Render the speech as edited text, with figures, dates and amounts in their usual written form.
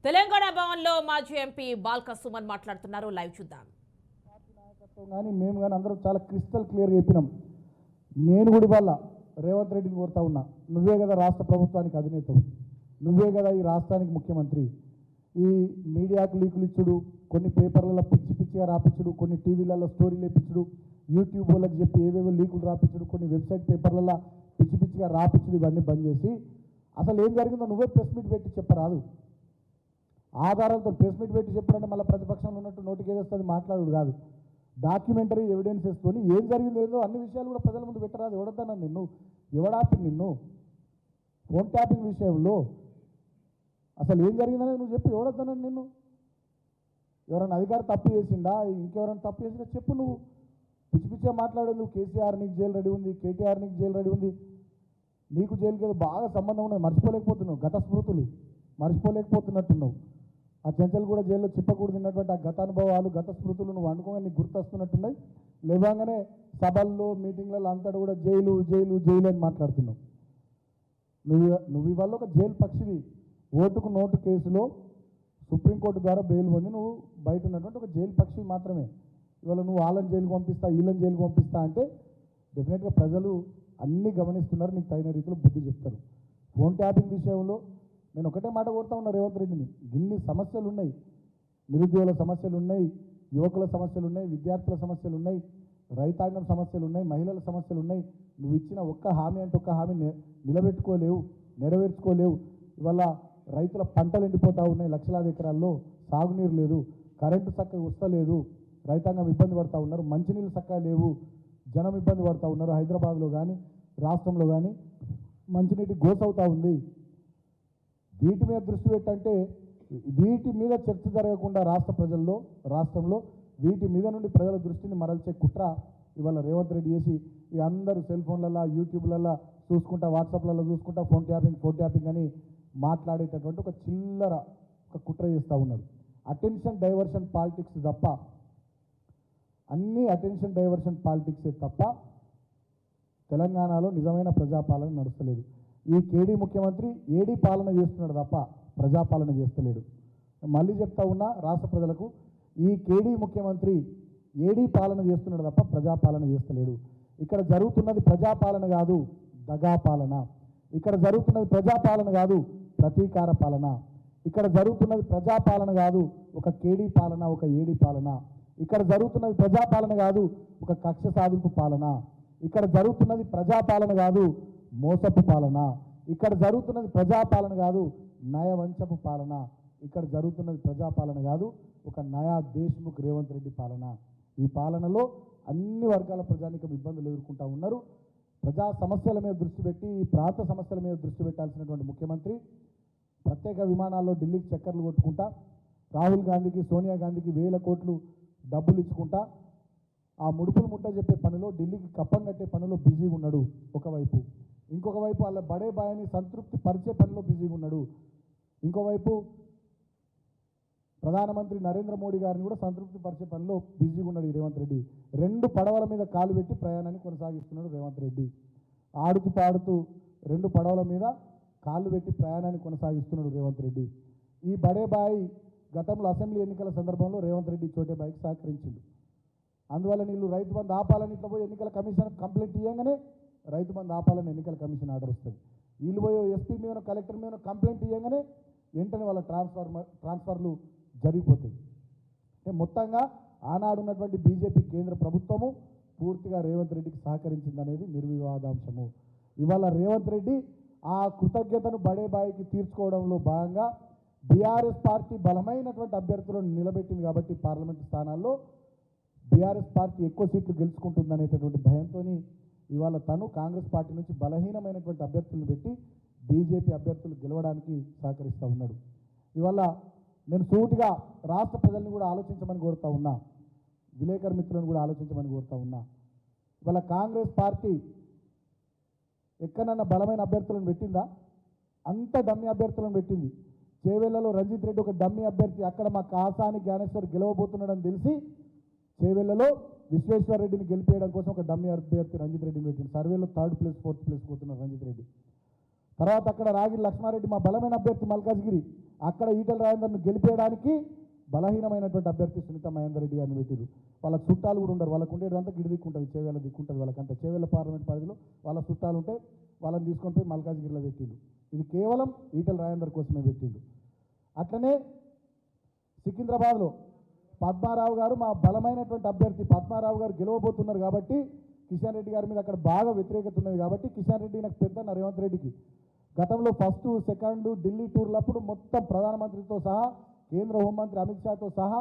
తెలంగాణ భవన్లో మాజీ ఎంపీ బాల్క సుమన్ మాట్లాడుతున్నారు. లైవ్ చూద్దాం. కానీ మేము కానీ అందరం చాలా క్రిస్టల్ క్లియర్గా చెప్పినాం. నేను కూడా ఇవాళ రేవంత్ రెడ్డిని కోరుతా ఉన్నా, నువ్వే కదా రాష్ట్ర ప్రభుత్వానికి అధినేతవు, నువ్వే కదా ఈ రాష్ట్రానికి ముఖ్యమంత్రి. ఈ మీడియాకు లీకులు ఇచ్చుడు, కొన్ని పేపర్లలో పిచ్చి పిచ్చిగా రాపించుడు, కొన్ని టీవీలలో స్టోరీలు వేపించుడు, యూట్యూబ్ వాళ్ళకి చెప్పి ఏవేవో లీకులు రాపించుడు, కొన్ని వెబ్సైట్ పేపర్లలో పిచ్చి పిచ్చిగా రాపించుడు, ఇవన్నీ బంద్ చేసి అసలు ఏం జరిగిందో నువ్వే ప్రెస్ మీట్ పెట్టి చెప్పరాదు. ఆధారాలతో ప్రెస్ మీట్ పెట్టి చెప్పాలంటే మళ్ళీ ప్రతిపక్షంలో ఉన్నట్టు నోటికి ఏదొస్తుంది మాట్లాడు కాదు. డాక్యుమెంటరీ ఎవిడెన్స్ వేసుకొని ఏం జరిగిందో ఏదో అన్ని విషయాలు కూడా ప్రజల ముందు పెట్టరాదు. ఎవడొద్దన్నా నిన్ను, ఎవడాపింది నిన్ను? ఫోన్ ట్యాపింగ్ విషయంలో అసలు ఏం జరిగిందనేది నువ్వు చెప్పు. ఎవడొద్దన్నాను నిన్ను? ఎవరైనా అధికారి తప్పు చేసిందా, ఇంకెవరైనా తప్పు చేసిందా చెప్పు. నువ్వు పిచ్చి పిచ్చిగా మాట్లాడేది. కేసీఆర్ నీకు జైలు రెడీ ఉంది, కేటీఆర్ నీకు జైలు రెడీ ఉంది, నీకు జైలుకి ఏదో బాగా సంబంధం ఉన్నది, మర్చిపోలేకపోతున్నావు. గత స్మృతులు మర్చిపోలేకపోతున్నట్టున్నావు. ఆ చెంచల్ కూడా జైల్లో చిప్పకూడు తిన్నటువంటి ఆ గత అనుభవాలు, గత స్మృతులు నువ్వు అనుకోగా నీకు గుర్తొస్తున్నట్టున్నాయి. లేవగానే సభల్లో మీటింగ్లలో అంతటా కూడా జైలు జైలు జైలు అని మాట్లాడుతున్నావు. నువ్వు ఇవాళ ఒక జైలు పక్షివి. ఓటుకు నోటు కేసులో సుప్రీంకోర్టు ద్వారా బెయిల్ పొంది నువ్వు బయట ఉన్నటువంటి ఒక జైలు పక్షి మాత్రమే. ఇవాళ నువ్వు వాళ్ళని జైలుకు పంపిస్తా, వీళ్ళని జైలుకు పంపిస్తా అంటే డెఫినెట్గా ప్రజలు అన్నీ గమనిస్తున్నారు, నీకు తగిన రీతిలో బుద్ధి చెప్తారు. ఫోన్ ట్యాపింగ్ విషయంలో నేను ఒకటే మాట కోరుతా ఉన్నా రేవంత్ రెడ్డిని. ఇన్ని సమస్యలు ఉన్నాయి, నిరుద్యోగుల సమస్యలు ఉన్నాయి, యువకుల సమస్యలు ఉన్నాయి, విద్యార్థుల సమస్యలు ఉన్నాయి, రైతాంగం సమస్యలు ఉన్నాయి, మహిళల సమస్యలు ఉన్నాయి. నువ్వు ఇచ్చిన ఒక్క హామీ అంటే ఒక్క హామీ నిలబెట్టుకోలేవు, నెరవేర్చుకోలేవు. ఇవాళ రైతుల పంటలు ఎండిపోతూ ఉన్నాయి, లక్షలాది ఎకరాల్లో సాగునీరు లేదు, కరెంటు చక్కగా వస్తలేదు, రైతాంగం ఇబ్బంది పడుతూ ఉన్నారు, మంచినీళ్ళు చక్కగా లేవు, జనం ఇబ్బంది పడుతూ ఉన్నారు. హైదరాబాద్లో కానీ రాష్ట్రంలో కానీ మంచినీటి గోసవుతూ ఉంది. వీటి మీద దృష్టి పెట్టంటే వీటి మీద చర్చ జరగకుండా రాష్ట్రంలో వీటి మీద నుండి ప్రజల దృష్టిని మరల్చే కుట్ర ఇవాళ రేవంత్ రెడ్డి చేసి ఈ అందరూ సెల్ ఫోన్లలో యూట్యూబ్లలో చూసుకుంటా, వాట్సాప్లలో చూసుకుంటా ఫోన్ ట్యాపింగ్ అని మాట్లాడేటటువంటి ఒక చిల్లర ఒక కుట్ర చేస్తూ ఉన్నారు. అటెన్షన్ డైవర్షన్ పాలిటిక్స్ తప్ప, అన్ని అటెన్షన్ డైవర్షన్ పాలిటిక్సే తప్ప తెలంగాణలో నిజమైన ప్రజాపాలన నడుస్తలేదు. ఈ కేడీ ముఖ్యమంత్రి ఏడీ పాలన చేస్తున్నాడు తప్ప ప్రజాపాలన చేస్తలేడు. మళ్ళీ చెప్తా ఉన్నా రాష్ట్ర ప్రజలకు, ఈ కేడీ ముఖ్యమంత్రి ఏడీ పాలన చేస్తున్నాడు తప్ప ప్రజాపాలన చేస్తలేడు. ఇక్కడ జరుగుతున్నది ప్రజాపాలన కాదు, దగా పాలన. ఇక్కడ జరుగుతున్నది ప్రజాపాలన కాదు, ప్రతీకార పాలన. ఇక్కడ జరుగుతున్నది ప్రజాపాలన కాదు, ఒక కేడీ పాలన, ఒక ఏడీ పాలన. ఇక్కడ జరుగుతున్నది ప్రజాపాలన కాదు, ఒక కక్ష సాధింపు పాలన. ఇక్కడ జరుగుతున్నది ప్రజాపాలన కాదు, మోసపు పాలన. ఇక్కడ జరుగుతున్నది ప్రజాపాలన కాదు, నయవంచపు పాలన. ఇక్కడ జరుగుతున్నది ప్రజాపాలన కాదు, ఒక నయా దేశ్ముఖ్ రేవంత్ రెడ్డి పాలన. ఈ పాలనలో అన్ని వర్గాల ప్రజానికం ఇబ్బందులు ఎదుర్కొంటూ ఉన్నారు. ప్రజా సమస్యల మీద దృష్టి పెట్టి, ఈ ప్రాంత సమస్యల మీద దృష్టి పెట్టాల్సినటువంటి ముఖ్యమంత్రి ప్రత్యేక విమానాల్లో ఢిల్లీకి చక్కర్లు కొట్టుకుంటా, రాహుల్ గాంధీకి, సోనియా గాంధీకి వేల కోట్లు డబ్బులు ఇచ్చుకుంటా, ఆ ముడుపులు ముట్ట చెప్పే పనిలో, ఢిల్లీకి కప్పం కట్టే పనిలో బిజీగా ఉన్నాడు ఒకవైపు. ఇంకొక వైపు వాళ్ళ బడే బాయని సంతృప్తి పరిచే పనిలో బిజీగా ఉన్నాడు. ఇంకోవైపు ప్రధానమంత్రి నరేంద్ర మోడీ గారిని కూడా సంతృప్తి పరిచే పనిలో బిజీగా ఉన్నాడు ఈ రేవంత్ రెడ్డి. 2 పడవల మీద కాలు పెట్టి ప్రయాణాన్ని కొనసాగిస్తున్నాడు రేవంత్ రెడ్డి. ఆడుతూ పాడుతూ 2 పడవల మీద కాళ్ళు పెట్టి ప్రయాణాన్ని కొనసాగిస్తున్నాడు రేవంత్ రెడ్డి. ఈ బడే బాయ్ గతంలో అసెంబ్లీ ఎన్నికల సందర్భంలో రేవంత్ రెడ్డి చోటే బాయ్కి సహకరించిండు. అందువల్ల నీళ్ళు రైతు బంధు ఆపాలని ఇట్లా పోయి ఎన్నికల కమిషన్ కంప్లైంట్ ఇవ్వగానే రైతు బంధు ఆపాలని ఎన్నికల కమిషన్ ఆర్డర్ వస్తుంది. వీళ్ళు పోయి ఎస్పీ మీద, కలెక్టర్ మీద కంప్లైంట్ ఇవ్వగానే వెంటనే వాళ్ళ ట్రాన్స్ఫర్లు జరిగిపోతాయి. అంటే మొత్తంగా ఆనాడున్నటువంటి బీజేపీ కేంద్ర ప్రభుత్వము పూర్తిగా రేవంత్ రెడ్డికి సహకరించిందనేది నిర్వివాదాంశము. ఇవాళ రేవంత్ రెడ్డి ఆ కృతజ్ఞతను బడే బాయికి తీర్చుకోవడంలో భాగంగా బీఆర్ఎస్ పార్టీ బలమైనటువంటి అభ్యర్థులను నిలబెట్టింది కాబట్టి పార్లమెంటు స్థానాల్లో బీఆర్ఎస్ పార్టీ ఎక్కువ సీట్లు గెలుచుకుంటుందనేటటువంటి భయంతో ఇవాళ తను కాంగ్రెస్ పార్టీ నుంచి బలహీనమైనటువంటి అభ్యర్థులను పెట్టి బీజేపీ అభ్యర్థులు గెలవడానికి సహకరిస్తూ ఉన్నాడు. ఇవాళ నేను సూటిగా రాష్ట్ర ప్రజల్ని కూడా ఆలోచించమని కోరుతా ఉన్నా, విలేకరు మిత్రులను కూడా ఆలోచించమని కోరుతా ఉన్నా. ఇవాళ కాంగ్రెస్ పార్టీ ఎక్కడన్నా బలమైన అభ్యర్థులను పెట్టిందా? అంత డమ్మీ అభ్యర్థులను పెట్టింది. చేవెళ్లలో రంజిత్ రెడ్డి ఒక డమ్మీ అభ్యర్థి, అక్కడ మా కాసాని జ్ఞానేశ్వర్ గెలవబోతున్నాడని తెలిసి చేవెళ్లలో విశ్వేశ్వర రెడ్డిని గెలిపేయడం కోసం ఒక డమ్మీ అభ్యర్థి రంజిత్ రెడ్డిని పెట్టింది. సర్వేలో 3rd ప్లేస్ 4th ప్లేస్ పోతున్నారు రంజిత్ రెడ్డి. తర్వాత అక్కడ రాగిరి లక్ష్మారెడ్డి మా బలమైన అభ్యర్థి మల్కాజ్గిరి, అక్కడ ఈటల రాజేందర్ను గెలిపేయడానికి బలహీనమైనటువంటి అభ్యర్థి సునీత మహేందర్ రెడ్డి గారిని పెట్టిరు. వాళ్ళకి చుట్టాలు కూడా ఉండరు, వాళ్ళకు ఉండేదంతా గిడి దిక్కుంటుంది, చేవేళ్ళ దిక్కుంటుంది, వాళ్ళకంతా చేవేళ్ళ పార్లమెంట్ పరిధిలో వాళ్ళ చుట్టాలు ఉంటే వాళ్ళని తీసుకొని పోయి మల్కాజ్గిరిలో పెట్టిండు. ఇది కేవలం ఈటల రాజేందర్ కోసమే పెట్టిండు. అట్లనే సికింద్రాబాద్లో పద్మారావు గారు మా బలమైనటువంటి అభ్యర్థి, పద్మారావు గారు గెలవబోతున్నారు కాబట్టి కిషన్ రెడ్డి గారి మీద అక్కడ బాగా వ్యతిరేకత ఉన్నది కాబట్టి కిషన్ రెడ్డి నాకు పెద్ద రేవంత్ రెడ్డికి గతంలో ఫస్ట్ సెకండ్ ఢిల్లీ టూర్లప్పుడు మొత్తం ప్రధానమంత్రితో సహా కేంద్ర హోంమంత్రి అమిత్ షాతో సహా